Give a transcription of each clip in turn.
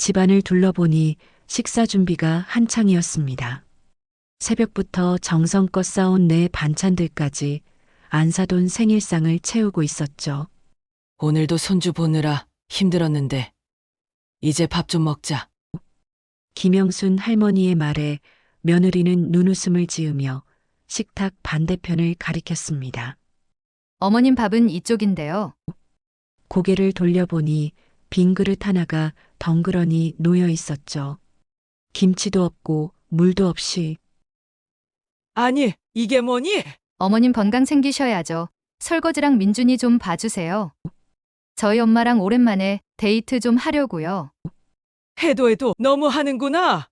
집안을 둘러보니 식사 준비가 한창이었습니다. 새벽부터 정성껏 싸온 내 반찬들까지 안 사돈 생일상을 채우고 있었죠. 오늘도 손주 보느라 힘들었는데 이제 밥 좀 먹자. 김영순 할머니의 말에 며느리는 눈웃음을 지으며 식탁 반대편을 가리켰습니다. 어머님 밥은 이쪽인데요. 고개를 돌려보니 빈 그릇 하나가 덩그러니 놓여 있었죠. 김치도 없고 물도 없이. 아니, 이게 뭐니? 어머님 건강 챙기셔야죠. 설거지랑 민준이 좀 봐주세요. 저희 엄마랑 오랜만에 데이트 좀 하려고요. 해도 너무 하는구나.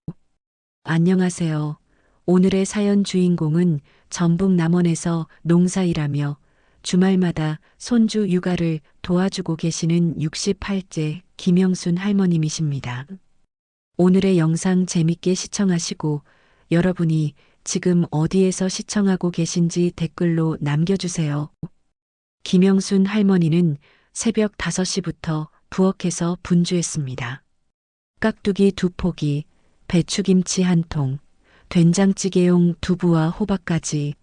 안녕하세요. 오늘의 사연 주인공은 전북 남원에서 농사일하며 주말마다 손주 육아를 도와주고 계시는 68세 김영순 할머님이십니다. 오늘의 영상 재밌게 시청하시고 여러분이 지금 어디에서 시청하고 계신지 댓글로 남겨주세요. 김영순 할머니는 새벽 5시부터 부엌에서 분주했습니다. 깍두기 2포기, 배추김치 1통, 된장찌개용 두부와 호박까지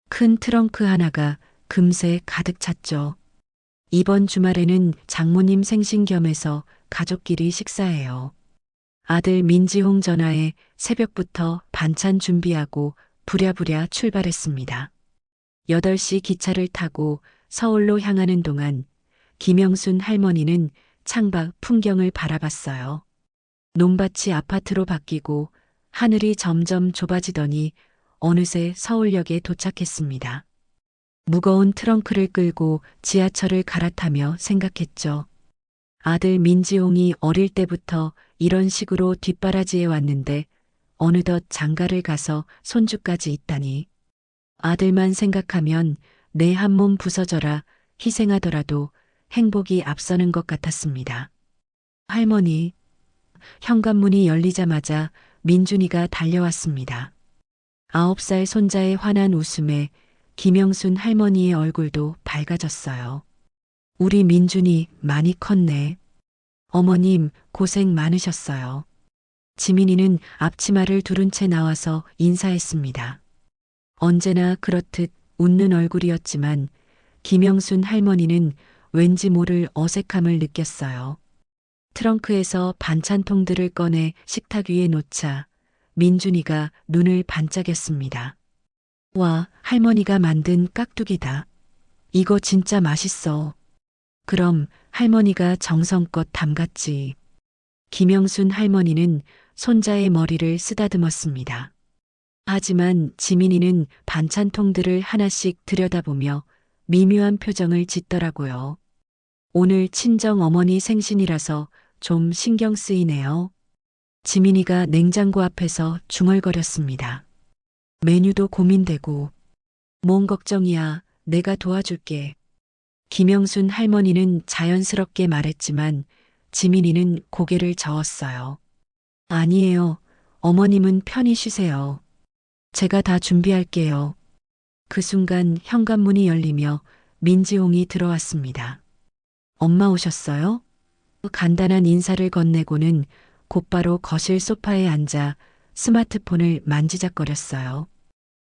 큰 트렁크 하나가 금세 가득 찼죠. 이번 주말에는 장모님 생신 겸해서 가족끼리 식사해요. 아들 민지홍 전화에 새벽부터 반찬 준비하고 부랴부랴 출발했습니다. 8시 기차를 타고 서울로 향하는 동안 김영순 할머니는 창밖 풍경을 바라봤어요. 논밭이 아파트로 바뀌고 하늘이 점점 좁아지더니 어느새 서울역에 도착했습니다. 무거운 트렁크를 끌고 지하철을 갈아타며 생각했죠. 아들 민지홍이 어릴 때부터 이런 식으로 뒷바라지에 왔는데 어느덧 장가를 가서 손주까지 있다니. 아들만 생각하면 내 한 몸 부서져라 희생하더라도 행복이 앞서는 것 같았습니다. 할머니, 현관문이 열리자마자 민준이가 달려왔습니다. 9살 손자의 환한 웃음에 김영순 할머니의 얼굴도 밝아졌어요. 우리 민준이 많이 컸네. 어머님 고생 많으셨어요. 지민이는 앞치마를 두른 채 나와서 인사했습니다. 언제나 그렇듯 웃는 얼굴이었지만 김영순 할머니는 왠지 모를 어색함을 느꼈어요. 트렁크에서 반찬통들을 꺼내 식탁 위에 놓자 민준이가 눈을 반짝였습니다. 와, 할머니가 만든 깍두기다. 이거 진짜 맛있어. 그럼 할머니가 정성껏 담갔지. 김영순 할머니는 손자의 머리를 쓰다듬었습니다. 하지만 지민이는 반찬통들을 하나씩 들여다보며 미묘한 표정을 짓더라고요. 오늘 친정 어머니 생신이라서 좀 신경 쓰이네요. 지민이가 냉장고 앞에서 중얼거렸습니다. 메뉴도 고민되고. 뭔 걱정이야. 내가 도와줄게. 김영순 할머니는 자연스럽게 말했지만 지민이는 고개를 저었어요. 아니에요. 어머님은 편히 쉬세요. 제가 다 준비할게요. 그 순간 현관문이 열리며 민지홍이 들어왔습니다. 엄마 오셨어요? 간단한 인사를 건네고는 곧바로 거실 소파에 앉아 스마트폰을 만지작거렸어요.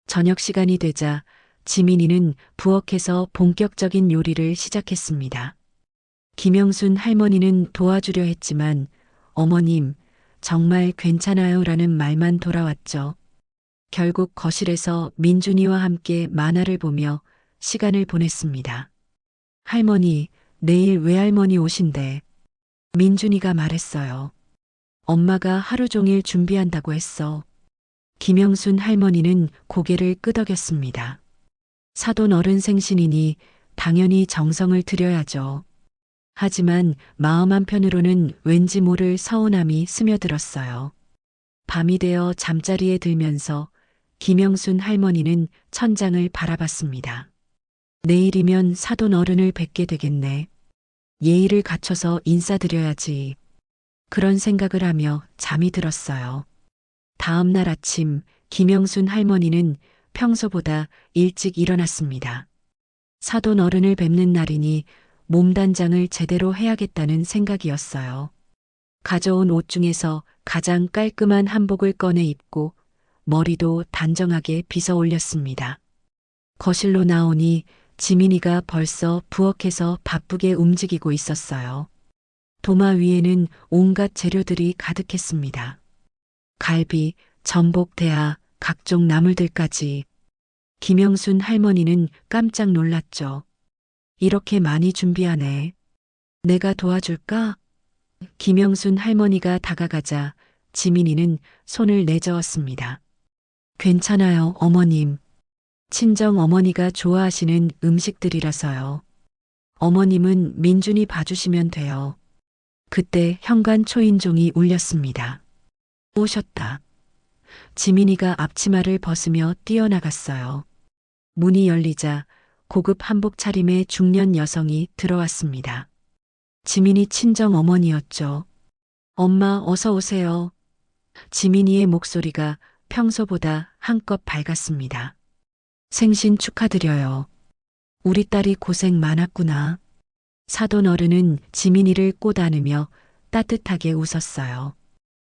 저녁 시간이 되자 지민이는 부엌에서 본격적인 요리를 시작했습니다. 김영순 할머니는 도와주려 했지만 어머님, 정말 괜찮아요 라는 말만 돌아왔죠. 결국 거실에서 민준이와 함께 만화를 보며 시간을 보냈습니다. 할머니, 내일 외할머니 오신대. 민준이가 말했어요. 엄마가 하루 종일 준비한다고 했어. 김영순 할머니는 고개를 끄덕였습니다. 사돈 어른 생신이니 당연히 정성을 들여야죠. 하지만 마음 한편으로는 왠지 모를 서운함이 스며들었어요. 밤이 되어 잠자리에 들면서 김영순 할머니는 천장을 바라봤습니다. 내일이면 사돈 어른을 뵙게 되겠네. 예의를 갖춰서 인사드려야지. 그런 생각을 하며 잠이 들었어요. 다음 날 아침 김영순 할머니는 평소보다 일찍 일어났습니다. 사돈 어른을 뵙는 날이니 몸단장을 제대로 해야겠다는 생각이었어요. 가져온 옷 중에서 가장 깔끔한 한복을 꺼내 입고 머리도 단정하게 빗어 올렸습니다. 거실로 나오니 지민이가 벌써 부엌에서 바쁘게 움직이고 있었어요. 도마 위에는 온갖 재료들이 가득했습니다. 갈비, 전복, 대하, 각종 나물들까지. 김영순 할머니는 깜짝 놀랐죠. 이렇게 많이 준비하네. 내가 도와줄까? 김영순 할머니가 다가가자 지민이는 손을 내저었습니다. 괜찮아요, 어머님. 친정 어머니가 좋아하시는 음식들이라서요. 어머님은 민준이 봐주시면 돼요. 그때 현관 초인종이 울렸습니다. 오셨다. 지민이가 앞치마를 벗으며 뛰어나갔어요. 문이 열리자 고급 한복 차림의 중년 여성이 들어왔습니다. 지민이 친정 어머니였죠. 엄마 어서 오세요. 지민이의 목소리가 평소보다 한껏 밝았습니다. 생신 축하드려요. 우리 딸이 고생 많았구나. 사돈 어른은 지민이를 꼭 안으며 따뜻하게 웃었어요.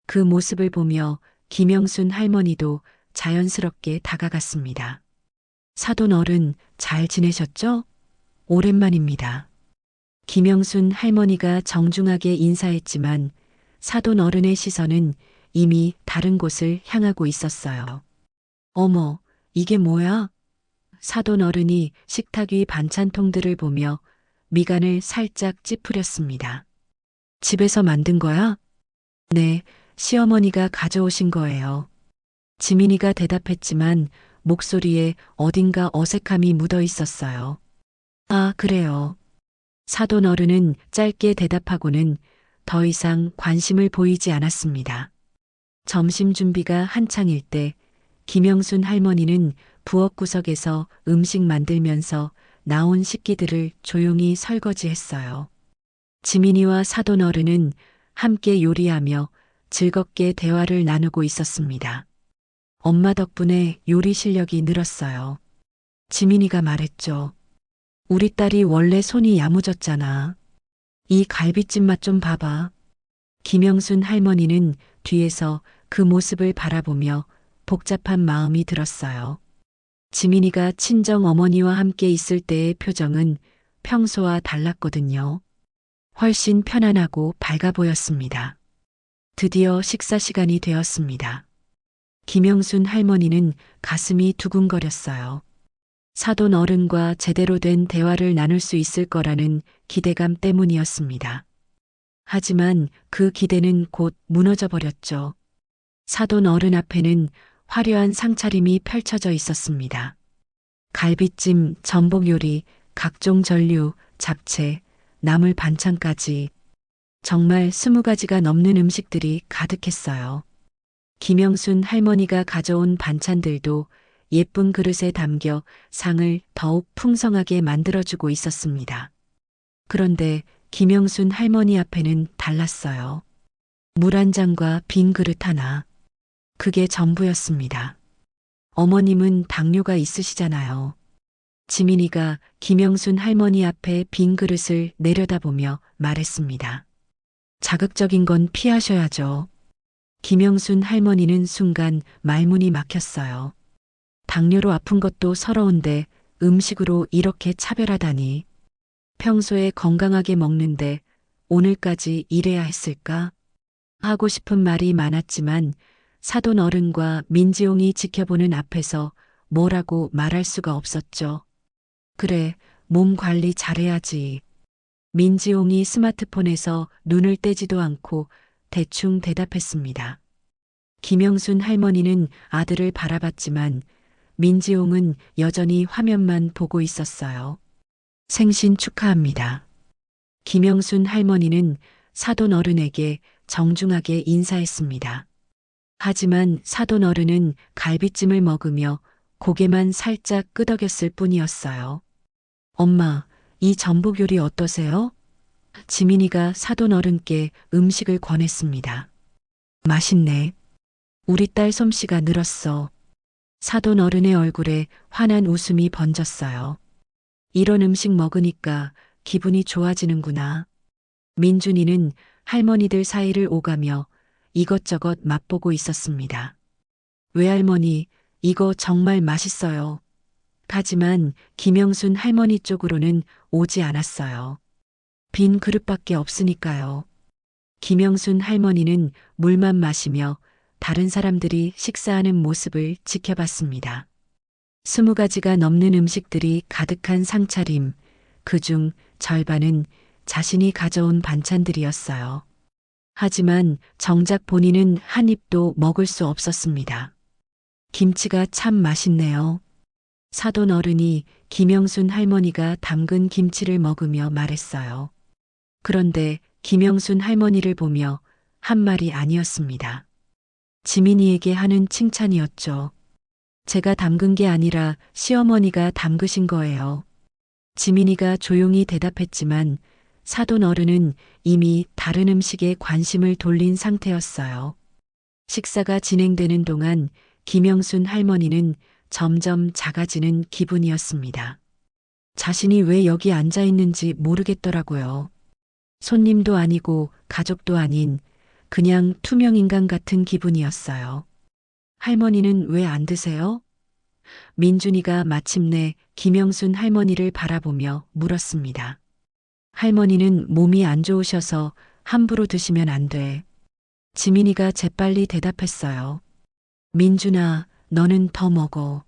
그 모습을 보며 김영순 할머니도 자연스럽게 다가갔습니다. 사돈 어른 잘 지내셨죠? 오랜만입니다. 김영순 할머니가 정중하게 인사했지만 사돈 어른의 시선은 이미 다른 곳을 향하고 있었어요. 어머, 이게 뭐야? 사돈 어른이 식탁 위 반찬통들을 보며 미간을 살짝 찌푸렸습니다. 집에서 만든 거야? 네, 시어머니가 가져오신 거예요. 지민이가 대답했지만 목소리에 어딘가 어색함이 묻어 있었어요. 아, 그래요. 사돈 어른은 짧게 대답하고는 더 이상 관심을 보이지 않았습니다. 점심 준비가 한창일 때 김영순 할머니는 부엌 구석에서 음식 만들면서 나온 식기들을 조용히 설거지했어요. 지민이와 사돈 어른은 함께 요리하며 즐겁게 대화를 나누고 있었습니다. 엄마 덕분에 요리 실력이 늘었어요. 지민이가 말했죠. 우리 딸이 원래 손이 야무졌잖아. 이 갈비찜 맛 좀 봐봐. 김영순 할머니는 뒤에서 그 모습을 바라보며 복잡한 마음이 들었어요. 지민이가 친정 어머니와 함께 있을 때의 표정은 평소와 달랐거든요. 훨씬 편안하고 밝아 보였습니다. 드디어 식사 시간이 되었습니다. 김영순 할머니는 가슴이 두근거렸어요. 사돈 어른과 제대로 된 대화를 나눌 수 있을 거라는 기대감 때문이었습니다. 하지만 그 기대는 곧 무너져 버렸죠. 사돈 어른 앞에는 화려한 상차림이 펼쳐져 있었습니다. 갈비찜, 전복 요리, 각종 전류, 잡채, 나물 반찬까지 정말 20가지가 넘는 음식들이 가득했어요. 김영순 할머니가 가져온 반찬들도 예쁜 그릇에 담겨 상을 더욱 풍성하게 만들어주고 있었습니다. 그런데 김영순 할머니 앞에는 달랐어요. 물 한 잔과 빈 그릇 하나. 그게 전부였습니다. 어머님은 당뇨가 있으시잖아요. 지민이가 김영순 할머니 앞에 빈 그릇을 내려다보며 말했습니다. 자극적인 건 피하셔야죠. 김영순 할머니는 순간 말문이 막혔어요. 당뇨로 아픈 것도 서러운데 음식으로 이렇게 차별하다니. 평소에 건강하게 먹는데 오늘까지 이래야 했을까? 하고 싶은 말이 많았지만 사돈 어른과 민지용이 지켜보는 앞에서 뭐라고 말할 수가 없었죠. 그래, 몸 관리 잘해야지. 민지용이 스마트폰에서 눈을 떼지도 않고 대충 대답했습니다. 김영순 할머니는 아들을 바라봤지만 민지용은 여전히 화면만 보고 있었어요. 생신 축하합니다. 김영순 할머니는 사돈 어른에게 정중하게 인사했습니다. 하지만 사돈 어른은 갈비찜을 먹으며 고개만 살짝 끄덕였을 뿐이었어요. 엄마, 이 전복 요리 어떠세요? 지민이가 사돈 어른께 음식을 권했습니다. 맛있네. 우리 딸 솜씨가 늘었어. 사돈 어른의 얼굴에 환한 웃음이 번졌어요. 이런 음식 먹으니까 기분이 좋아지는구나. 민준이는 할머니들 사이를 오가며 이것저것 맛보고 있었습니다. 외할머니, 이거 정말 맛있어요. 하지만 김영순 할머니 쪽으로는 오지 않았어요. 빈 그릇밖에 없으니까요. 김영순 할머니는 물만 마시며 다른 사람들이 식사하는 모습을 지켜봤습니다. 20가지가 넘는 음식들이 가득한 상차림, 그중 절반은 자신이 가져온 반찬들이었어요. 하지만 정작 본인은 한 입도 먹을 수 없었습니다. 김치가 참 맛있네요. 사돈 어른이 김영순 할머니가 담근 김치를 먹으며 말했어요. 그런데 김영순 할머니를 보며 한 말이 아니었습니다. 지민이에게 하는 칭찬이었죠. 제가 담근 게 아니라 시어머니가 담그신 거예요. 지민이가 조용히 대답했지만 사돈 어른은 이미 다른 음식에 관심을 돌린 상태였어요. 식사가 진행되는 동안 김영순 할머니는 점점 작아지는 기분이었습니다. 자신이 왜 여기 앉아 있는지 모르겠더라고요. 손님도 아니고 가족도 아닌 그냥 투명인간 같은 기분이었어요. 할머니는 왜 안 드세요? 민준이가 마침내 김영순 할머니를 바라보며 물었습니다. 할머니는 몸이 안 좋으셔서 함부로 드시면 안 돼. 지민이가 재빨리 대답했어요. 민준아, 너는 더 먹어.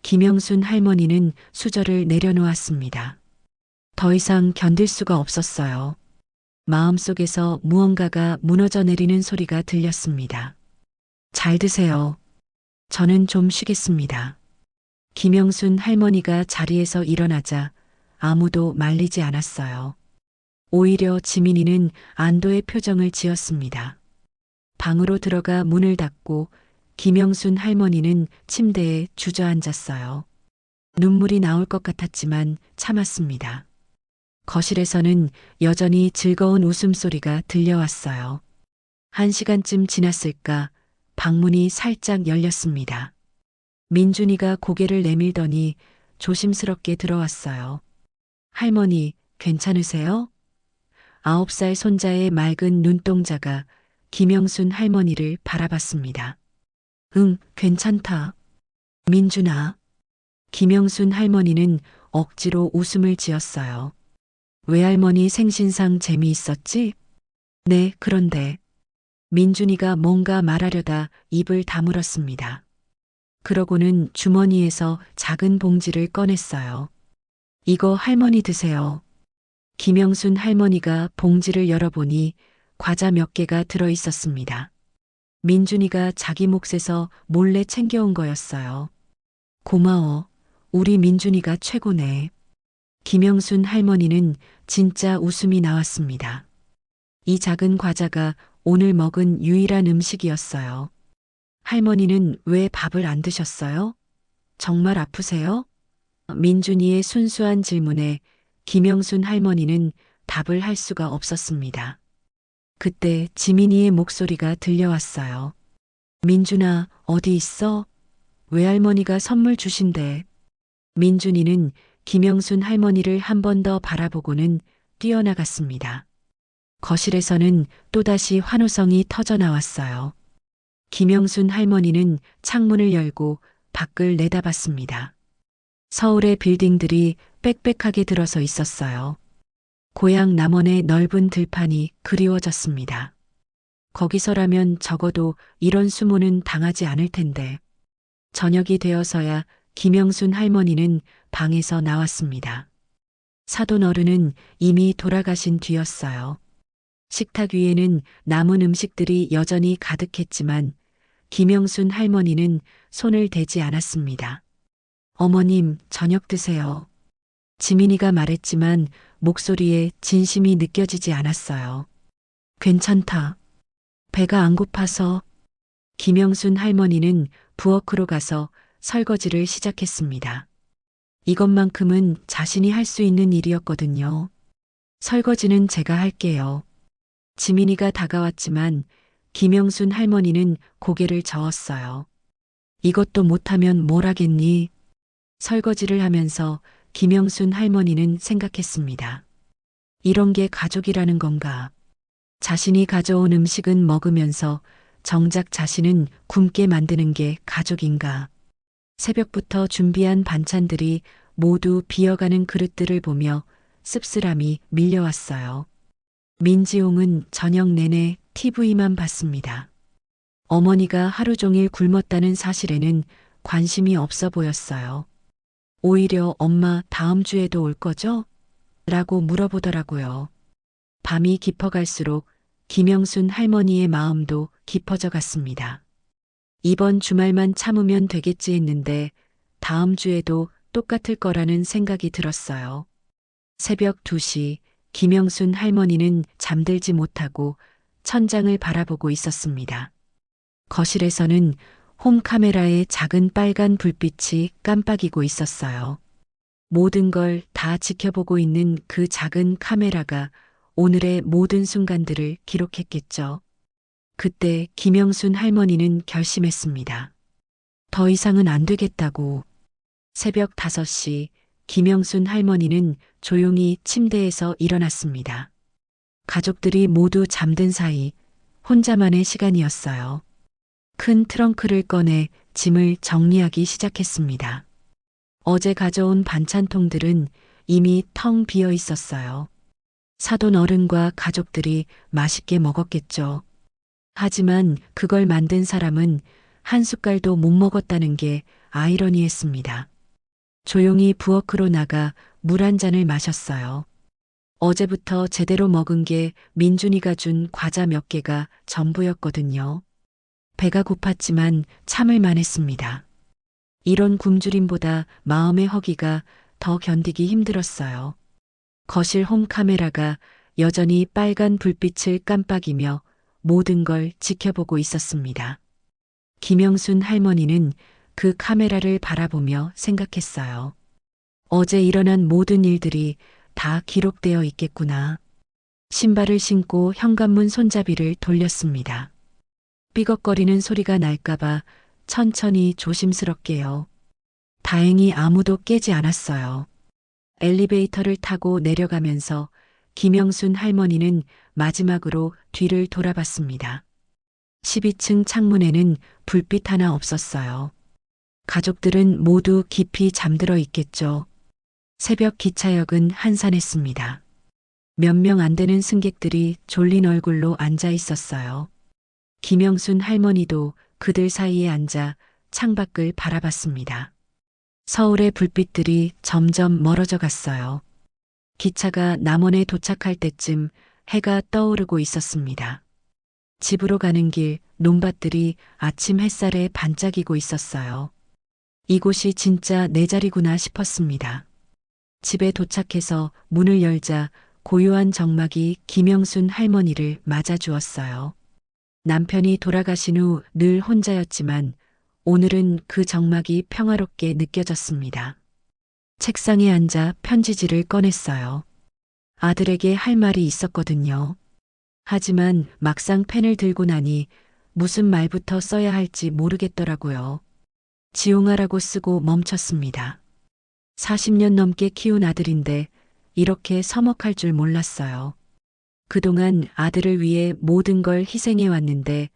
김영순 할머니는 수저를 내려놓았습니다. 더 이상 견딜 수가 없었어요. 마음속에서 무언가가 무너져 내리는 소리가 들렸습니다. 잘 드세요. 저는 좀 쉬겠습니다. 김영순 할머니가 자리에서 일어나자 아무도 말리지 않았어요. 오히려 지민이는 안도의 표정을 지었습니다. 방으로 들어가 문을 닫고 김영순 할머니는 침대에 주저앉았어요. 눈물이 나올 것 같았지만 참았습니다. 거실에서는 여전히 즐거운 웃음소리가 들려왔어요. 1시간쯤 지났을까 방문이 살짝 열렸습니다. 민준이가 고개를 내밀더니 조심스럽게 들어왔어요. 할머니, 괜찮으세요? 9살 손자의 맑은 눈동자가 김영순 할머니를 바라봤습니다. 응, 괜찮다. 민준아. 김영순 할머니는 억지로 웃음을 지었어요. 외할머니 생신상 재미있었지? 네, 그런데. 민준이가 뭔가 말하려다 입을 다물었습니다. 그러고는 주머니에서 작은 봉지를 꺼냈어요. 이거 할머니 드세요. 김영순 할머니가 봉지를 열어보니 과자 몇 개가 들어 있었습니다. 민준이가 자기 몫에서 몰래 챙겨온 거였어요. 고마워. 우리 민준이가 최고네. 김영순 할머니는 진짜 웃음이 나왔습니다. 이 작은 과자가 오늘 먹은 유일한 음식이었어요. 할머니는 왜 밥을 안 드셨어요? 정말 아프세요? 민준이의 순수한 질문에 김영순 할머니는 답을 할 수가 없었습니다. 그때 지민이의 목소리가 들려왔어요. 민준아, 어디 있어? 외할머니가 선물 주신대. 민준이는 김영순 할머니를 한 번 더 바라보고는 뛰어나갔습니다. 거실에서는 또다시 환호성이 터져 나왔어요. 김영순 할머니는 창문을 열고 밖을 내다봤습니다. 서울의 빌딩들이 빽빽하게 들어서 있었어요. 고향 남원의 넓은 들판이 그리워졌습니다. 거기서라면 적어도 이런 수모는 당하지 않을 텐데. 저녁이 되어서야 김영순 할머니는 방에서 나왔습니다. 사돈 어른은 이미 돌아가신 뒤였어요. 식탁 위에는 남은 음식들이 여전히 가득했지만 김영순 할머니는 손을 대지 않았습니다. 어머님, 저녁 드세요. 지민이가 말했지만 목소리에 진심이 느껴지지 않았어요. 괜찮다. 배가 안 고파서. 김영순 할머니는 부엌으로 가서 설거지를 시작했습니다. 이것만큼은 자신이 할 수 있는 일이었거든요. 설거지는 제가 할게요. 지민이가 다가왔지만 김영순 할머니는 고개를 저었어요. 이것도 못하면 뭘 하겠니? 설거지를 하면서 김영순 할머니는 생각했습니다. 이런 게 가족이라는 건가? 자신이 가져온 음식은 먹으면서 정작 자신은 굶게 만드는 게 가족인가. 새벽부터 준비한 반찬들이 모두 비어가는 그릇들을 보며 씁쓸함이 밀려왔어요. 민지용은 저녁 내내 TV만 봤습니다. 어머니가 하루 종일 굶었다는 사실에는 관심이 없어 보였어요. 오히려 엄마 다음 주에도 올 거죠? 라고 물어보더라고요. 밤이 깊어갈수록 김영순 할머니의 마음도 깊어져 갔습니다. 이번 주말만 참으면 되겠지 했는데 다음 주에도 똑같을 거라는 생각이 들었어요. 새벽 2시 김영순 할머니는 잠들지 못하고 천장을 바라보고 있었습니다. 거실에서는 홈카메라의 작은 빨간 불빛이 깜빡이고 있었어요. 모든 걸 다 지켜보고 있는 그 작은 카메라가 오늘의 모든 순간들을 기록했겠죠. 그때 김영순 할머니는 결심했습니다. 더 이상은 안 되겠다고. 새벽 5시 김영순 할머니는 조용히 침대에서 일어났습니다. 가족들이 모두 잠든 사이 혼자만의 시간이었어요. 큰 트렁크를 꺼내 짐을 정리하기 시작했습니다. 어제 가져온 반찬통들은 이미 텅 비어 있었어요. 사돈 어른과 가족들이 맛있게 먹었겠죠. 하지만 그걸 만든 사람은 한 숟갈도 못 먹었다는 게 아이러니했습니다. 조용히 부엌으로 나가 물 한 잔을 마셨어요. 어제부터 제대로 먹은 게 민준이가 준 과자 몇 개가 전부였거든요. 배가 고팠지만 참을 만했습니다. 이런 굶주림보다 마음의 허기가 더 견디기 힘들었어요. 거실 홈카메라가 여전히 빨간 불빛을 깜빡이며 모든 걸 지켜보고 있었습니다. 김영순 할머니는 그 카메라를 바라보며 생각했어요. 어제 일어난 모든 일들이 다 기록되어 있겠구나. 신발을 신고 현관문 손잡이를 돌렸습니다. 삐걱거리는 소리가 날까봐 천천히 조심스럽게요. 다행히 아무도 깨지 않았어요. 엘리베이터를 타고 내려가면서 김영순 할머니는 마지막으로 뒤를 돌아봤습니다. 12층 창문에는 불빛 하나 없었어요. 가족들은 모두 깊이 잠들어 있겠죠. 새벽 기차역은 한산했습니다. 몇 명 안 되는 승객들이 졸린 얼굴로 앉아 있었어요. 김영순 할머니도 그들 사이에 앉아 창밖을 바라봤습니다. 서울의 불빛들이 점점 멀어져 갔어요. 기차가 남원에 도착할 때쯤 해가 떠오르고 있었습니다. 집으로 가는 길 논밭들이 아침 햇살에 반짝이고 있었어요. 이곳이 진짜 내 자리구나 싶었습니다. 집에 도착해서 문을 열자 고요한 정막이 김영순 할머니를 맞아주었어요. 남편이 돌아가신 후 늘 혼자였지만 오늘은 그 정막이 평화롭게 느껴졌습니다. 책상에 앉아 편지지를 꺼냈어요. 아들에게 할 말이 있었거든요. 하지만 막상 펜을 들고 나니 무슨 말부터 써야 할지 모르겠더라고요. 지용하라고 쓰고 멈췄습니다. 40년 넘게 키운 아들인데 이렇게 서먹할 줄 몰랐어요. 그동안 아들을 위해 모든 걸 희생해 왔는데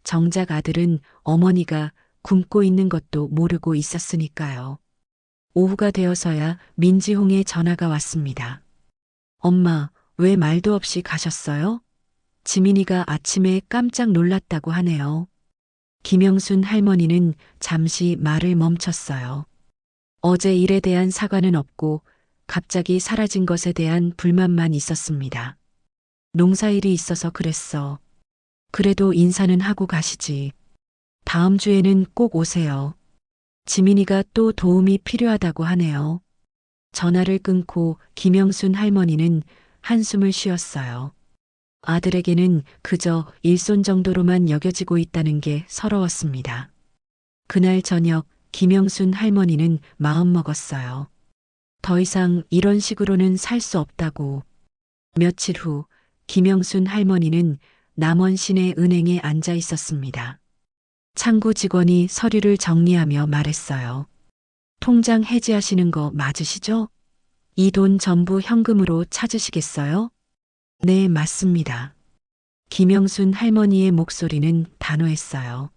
정작 아들은 어머니가 굶고 있는 것도 모르고 있었으니까요. 오후가 되어서야 민지홍의 전화가 왔습니다. 엄마, 왜 말도 없이 가셨어요? 지민이가 아침에 깜짝 놀랐다고 하네요. 김영순 할머니는 잠시 말을 멈췄어요. 어제 일에 대한 사과는 없고 갑자기 사라진 것에 대한 불만만 있었습니다. 농사일이 있어서 그랬어. 그래도 인사는 하고 가시지. 다음 주에는 꼭 오세요. 지민이가 또 도움이 필요하다고 하네요. 전화를 끊고 김영순 할머니는 한숨을 쉬었어요. 아들에게는 그저 일손 정도로만 여겨지고 있다는 게 서러웠습니다. 그날 저녁 김영순 할머니는 마음먹었어요. 더 이상 이런 식으로는 살 수 없다고. 며칠 후 김영순 할머니는 남원 시내 은행에 앉아 있었습니다. 창구 직원이 서류를 정리하며 말했어요. 통장 해지하시는 거 맞으시죠? 이 돈 전부 현금으로 찾으시겠어요? 네, 맞습니다. 김영순 할머니의 목소리는 단호했어요.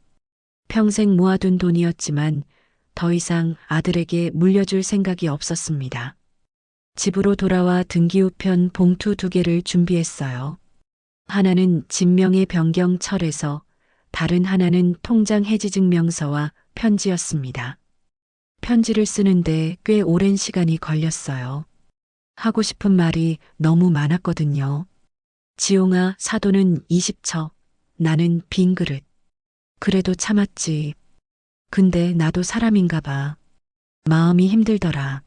평생 모아둔 돈이었지만 더 이상 아들에게 물려줄 생각이 없었습니다. 집으로 돌아와 등기우편 봉투 2개를 준비했어요. 하나는 진명의 변경 철에서, 다른 하나는 통장 해지증명서와 편지였습니다. 편지를 쓰는데 꽤 오랜 시간이 걸렸어요. 하고 싶은 말이 너무 많았거든요. 지용아, 사돈은 20처, 나는 빈 그릇. 그래도 참았지. 근데 나도 사람인가 봐. 마음이 힘들더라.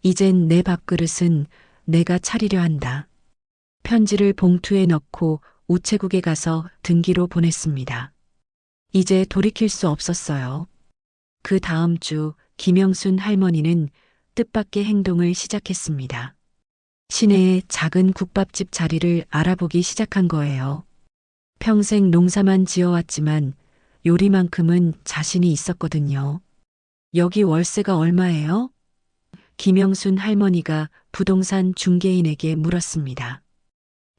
이젠 내 밥그릇은 내가 차리려 한다. 편지를 봉투에 넣고 우체국에 가서 등기로 보냈습니다. 이제 돌이킬 수 없었어요. 그 다음 주 김영순 할머니는 뜻밖의 행동을 시작했습니다. 시내에 작은 국밥집 자리를 알아보기 시작한 거예요. 평생 농사만 지어왔지만 요리만큼은 자신이 있었거든요. 여기 월세가 얼마예요? 김영순 할머니가 부동산 중개인에게 물었습니다.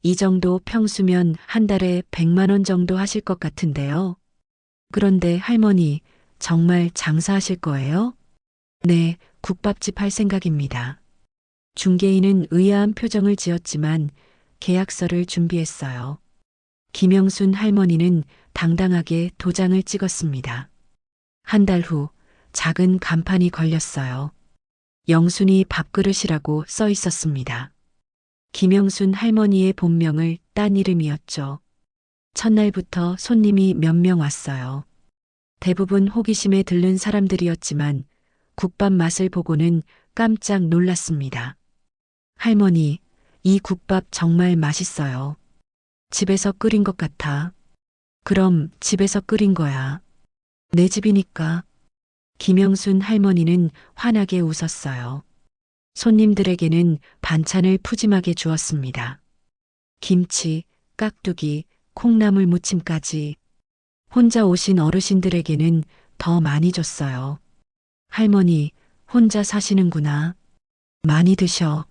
이 정도 평수면 한 달에 100만 원 정도 하실 것 같은데요. 그런데 할머니, 정말 장사하실 거예요? 네, 국밥집 할 생각입니다. 중개인은 의아한 표정을 지었지만 계약서를 준비했어요. 김영순 할머니는 당당하게 도장을 찍었습니다. 한 달 후 작은 간판이 걸렸어요. 영순이 밥그릇이라고 써 있었습니다. 김영순 할머니의 본명을 딴 이름이었죠. 첫날부터 손님이 몇 명 왔어요. 대부분 호기심에 들른 사람들이었지만 국밥 맛을 보고는 깜짝 놀랐습니다. 할머니, 이 국밥 정말 맛있어요. 집에서 끓인 것 같아. 그럼 집에서 끓인 거야. 내 집이니까. 김영순 할머니는 환하게 웃었어요. 손님들에게는 반찬을 푸짐하게 주었습니다. 김치, 깍두기, 콩나물 무침까지. 혼자 오신 어르신들에게는 더 많이 줬어요. 할머니, 혼자 사시는구나. 많이 드셔.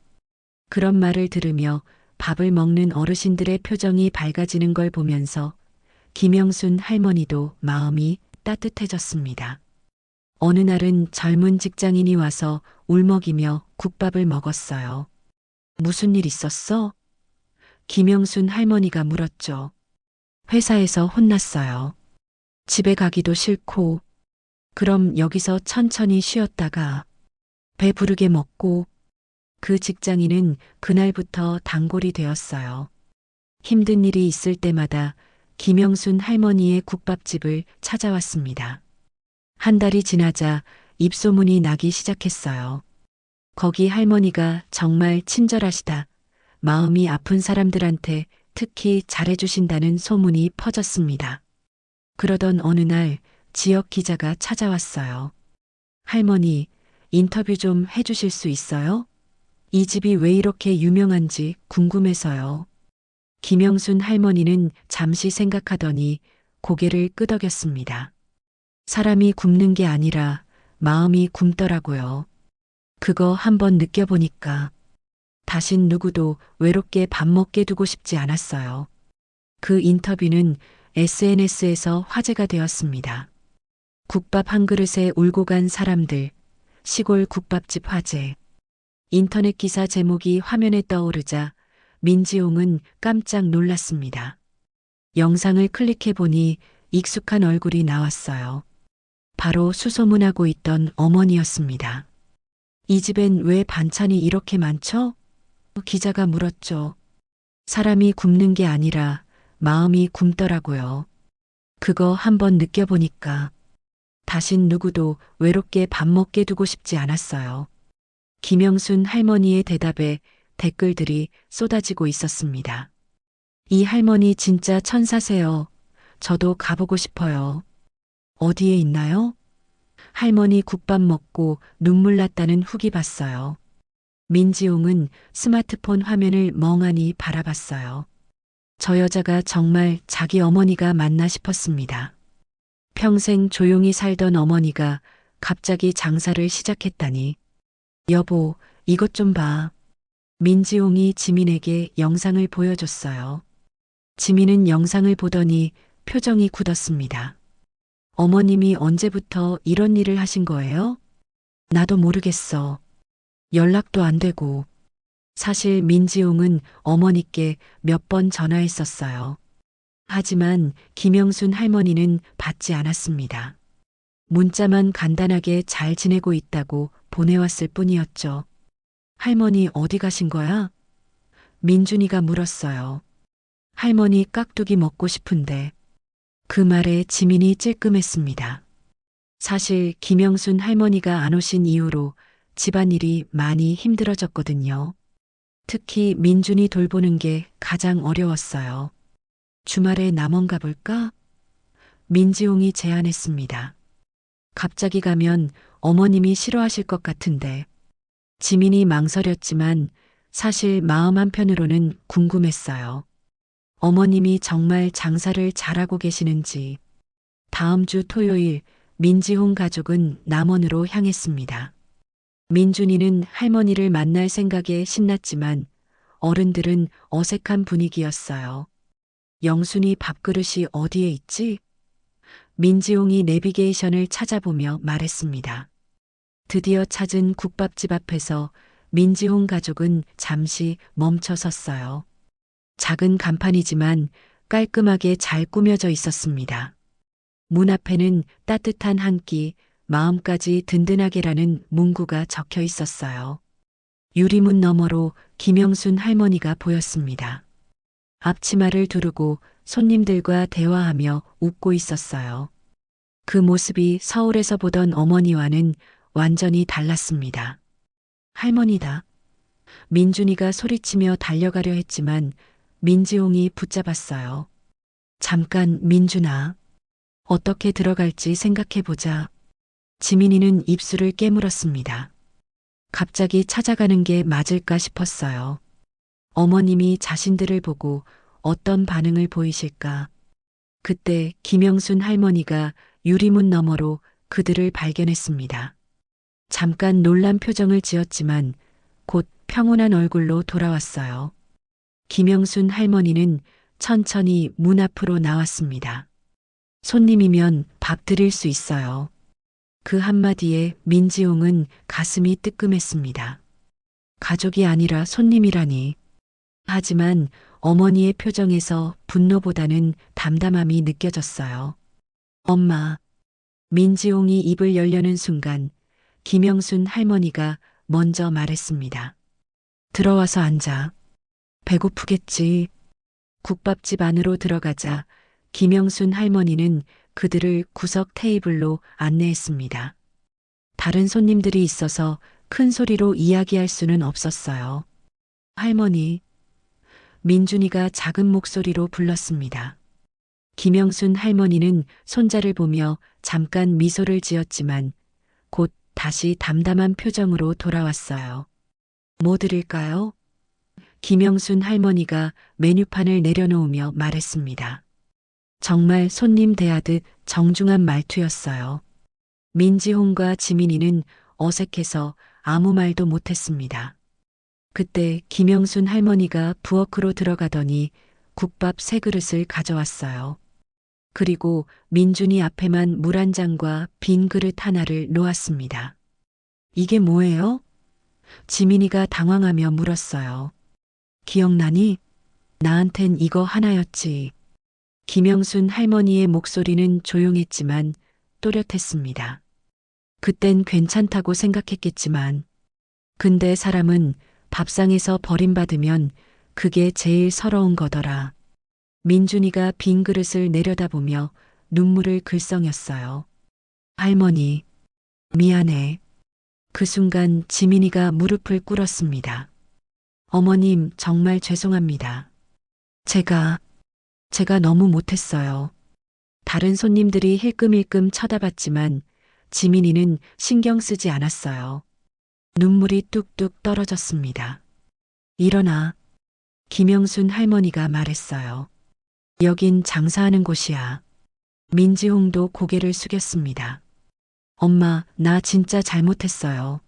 그런 말을 들으며 밥을 먹는 어르신들의 표정이 밝아지는 걸 보면서 김영순 할머니도 마음이 따뜻해졌습니다. 어느 날은 젊은 직장인이 와서 울먹이며 국밥을 먹었어요. 무슨 일 있었어? 김영순 할머니가 물었죠. 회사에서 혼났어요. 집에 가기도 싫고, 그럼 여기서 천천히 쉬었다가 배부르게 먹고. 그 직장인은 그날부터 단골이 되었어요. 힘든 일이 있을 때마다 김영순 할머니의 국밥집을 찾아왔습니다. 한 달이 지나자 입소문이 나기 시작했어요. 거기 할머니가 정말 친절하시다. 마음이 아픈 사람들한테 특히 잘해주신다는 소문이 퍼졌습니다. 그러던 어느 날 지역 기자가 찾아왔어요. 할머니, 인터뷰 좀 해주실 수 있어요? 이 집이 왜 이렇게 유명한지 궁금해서요. 김영순 할머니는 잠시 생각하더니 고개를 끄덕였습니다. 사람이 굶는 게 아니라 마음이 굶더라고요. 그거 한번 느껴보니까 다신 누구도 외롭게 밥 먹게 두고 싶지 않았어요. 그 인터뷰는 SNS에서 화제가 되었습니다. 국밥 한 그릇에 울고 간 사람들, 시골 국밥집 화제. 인터넷 기사 제목이 화면에 떠오르자 민지용은 깜짝 놀랐습니다. 영상을 클릭해 보니 익숙한 얼굴이 나왔어요. 바로 수소문하고 있던 어머니였습니다. 이 집엔 왜 반찬이 이렇게 많죠? 기자가 물었죠. 사람이 굶는 게 아니라 마음이 굶더라고요. 그거 한번 느껴보니까 다신 누구도 외롭게 밥 먹게 두고 싶지 않았어요. 김영순 할머니의 대답에 댓글들이 쏟아지고 있었습니다. 이 할머니 진짜 천사세요. 저도 가보고 싶어요. 어디에 있나요? 할머니 국밥 먹고 눈물 났다는 후기 봤어요. 민지용은 스마트폰 화면을 멍하니 바라봤어요. 저 여자가 정말 자기 어머니가 맞나 싶었습니다. 평생 조용히 살던 어머니가 갑자기 장사를 시작했다니. 여보, 이것 좀 봐. 민지용이 지민에게 영상을 보여줬어요. 지민은 영상을 보더니 표정이 굳었습니다. 어머님이 언제부터 이런 일을 하신 거예요? 나도 모르겠어. 연락도 안 되고. 사실 민지용은 어머니께 몇 번 전화했었어요. 하지만 김영순 할머니는 받지 않았습니다. 문자만 간단하게 잘 지내고 있다고 보내왔을 뿐이었죠. 할머니 어디 가신 거야? 민준이가 물었어요. 할머니 깍두기 먹고 싶은데. 그 말에 지민이 찔끔했습니다. 사실 김영순 할머니가 안 오신 이후로 집안일이 많이 힘들어졌거든요. 특히 민준이 돌보는 게 가장 어려웠어요. 주말에 남원 가볼까? 민지용이 제안했습니다. 갑자기 가면 어머님이 싫어하실 것 같은데. 지민이 망설였지만 사실 마음 한편으로는 궁금했어요. 어머님이 정말 장사를 잘하고 계시는지. 다음 주 토요일 민지홍 가족은 남원으로 향했습니다. 민준이는 할머니를 만날 생각에 신났지만 어른들은 어색한 분위기였어요. 영순이 밥그릇이 어디에 있지? 민지홍이 내비게이션을 찾아보며 말했습니다. 드디어 찾은 국밥집 앞에서 민지홍 가족은 잠시 멈춰 섰어요. 작은 간판이지만 깔끔하게 잘 꾸며져 있었습니다. 문 앞에는 따뜻한 한 끼, 마음까지 든든하게라는 문구가 적혀 있었어요. 유리문 너머로 김영순 할머니가 보였습니다. 앞치마를 두르고 손님들과 대화하며 웃고 있었어요. 그 모습이 서울에서 보던 어머니와는 완전히 달랐습니다. 할머니다. 민준이가 소리치며 달려가려 했지만 민지홍이 붙잡았어요. 잠깐 민준아. 어떻게 들어갈지 생각해보자. 지민이는 입술을 깨물었습니다. 갑자기 찾아가는 게 맞을까 싶었어요. 어머님이 자신들을 보고 어떤 반응을 보이실까. 그때 김영순 할머니가 유리문 너머로 그들을 발견했습니다. 잠깐 놀란 표정을 지었지만 곧 평온한 얼굴로 돌아왔어요. 김영순 할머니는 천천히 문 앞으로 나왔습니다. 손님이면 밥 드릴 수 있어요. 그 한마디에 민지용은 가슴이 뜨끔했습니다. 가족이 아니라 손님이라니. 하지만 어머니의 표정에서 분노보다는 담담함이 느껴졌어요. 엄마. 민지용이 입을 열려는 순간 김영순 할머니가 먼저 말했습니다. 들어와서 앉아. 배고프겠지. 국밥집 안으로 들어가자 김영순 할머니는 그들을 구석 테이블로 안내했습니다. 다른 손님들이 있어서 큰 소리로 이야기할 수는 없었어요. 할머니. 민준이가 작은 목소리로 불렀습니다. 김영순 할머니는 손자를 보며 잠깐 미소를 지었지만 곧 다시 담담한 표정으로 돌아왔어요. 뭐 드릴까요? 김영순 할머니가 메뉴판을 내려놓으며 말했습니다. 정말 손님 대하듯 정중한 말투였어요. 민지홍과 지민이는 어색해서 아무 말도 못했습니다. 그때 김영순 할머니가 부엌으로 들어가더니 국밥 3그릇을 가져왔어요. 그리고 민준이 앞에만 물 한 잔과 빈 그릇 하나를 놓았습니다. 이게 뭐예요? 지민이가 당황하며 물었어요. 기억나니? 나한텐 이거 하나였지. 김영순 할머니의 목소리는 조용했지만 또렷했습니다. 그땐 괜찮다고 생각했겠지만, 근데 사람은 밥상에서 버림받으면 그게 제일 서러운 거더라. 민준이가 빈 그릇을 내려다보며 눈물을 글썽였어요. 할머니, 미안해. 그 순간 지민이가 무릎을 꿇었습니다. 어머님, 정말 죄송합니다. 제가 너무 못했어요. 다른 손님들이 힐끔힐끔 쳐다봤지만 지민이는 신경 쓰지 않았어요. 눈물이 뚝뚝 떨어졌습니다. 일어나. 김영순 할머니가 말했어요. 여긴 장사하는 곳이야. 민지홍도 고개를 숙였습니다. 엄마, 나 진짜 잘못했어요.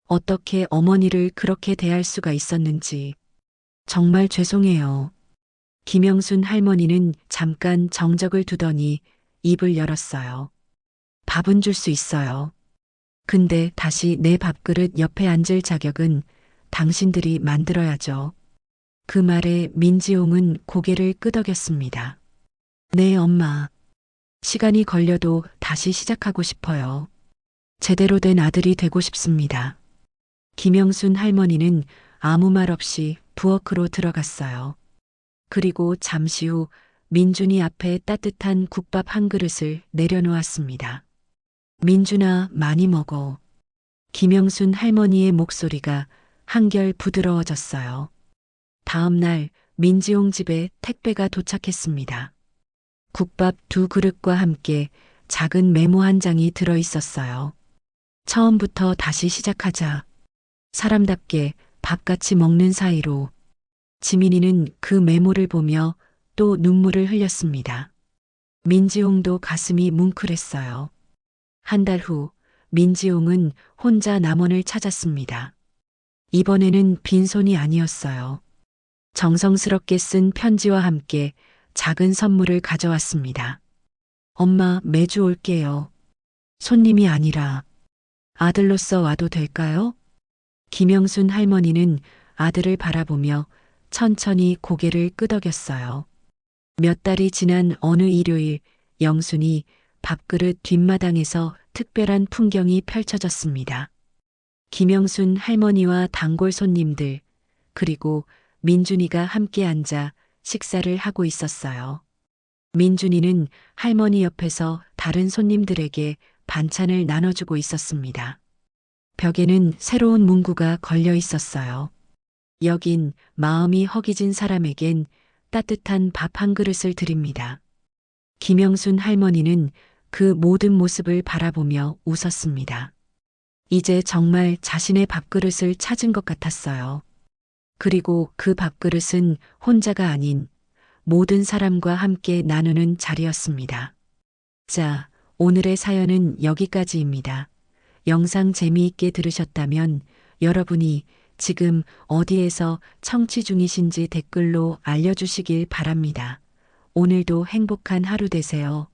어떻게 어머니를 그렇게 대할 수가 있었는지. 정말 죄송해요. 김영순 할머니는 잠깐 정적을 두더니 입을 열었어요. 밥은 줄 수 있어요. 근데 다시 내 밥그릇 옆에 앉을 자격은 당신들이 만들어야죠. 그 말에 민지용은 고개를 끄덕였습니다. 네, 엄마. 시간이 걸려도 다시 시작하고 싶어요. 제대로 된 아들이 되고 싶습니다. 김영순 할머니는 아무 말 없이 부엌으로 들어갔어요. 그리고 잠시 후 민준이 앞에 따뜻한 국밥 한 그릇을 내려놓았습니다. 민준아, 많이 먹어. 김영순 할머니의 목소리가 한결 부드러워졌어요. 다음 날 민지용 집에 택배가 도착했습니다. 국밥 2그릇과 함께 작은 메모 한 장이 들어 있었어요. 처음부터 다시 시작하자. 사람답게 밥같이 먹는 사이로. 지민이는 그 메모를 보며 또 눈물을 흘렸습니다. 민지용도 가슴이 뭉클했어요. 한 달 후 민지용은 혼자 남원을 찾았습니다. 이번에는 빈손이 아니었어요. 정성스럽게 쓴 편지와 함께 작은 선물을 가져왔습니다. 엄마, 매주 올게요. 손님이 아니라 아들로서 와도 될까요? 김영순 할머니는 아들을 바라보며 천천히 고개를 끄덕였어요. 몇 달이 지난 어느 일요일, 영순이 밥그릇 뒷마당에서 특별한 풍경이 펼쳐졌습니다. 김영순 할머니와 단골 손님들, 그리고 민준이가 함께 앉아 식사를 하고 있었어요. 민준이는 할머니 옆에서 다른 손님들에게 반찬을 나눠주고 있었습니다. 벽에는 새로운 문구가 걸려 있었어요. 여긴 마음이 허기진 사람에겐 따뜻한 밥 한 그릇을 드립니다. 김영순 할머니는 그 모든 모습을 바라보며 웃었습니다. 이제 정말 자신의 밥그릇을 찾은 것 같았어요. 그리고 그 밥그릇은 혼자가 아닌 모든 사람과 함께 나누는 자리였습니다. 자, 오늘의 사연은 여기까지입니다. 영상 재미있게 들으셨다면 여러분이 지금 어디에서 청취 중이신지 댓글로 알려주시길 바랍니다. 오늘도 행복한 하루 되세요.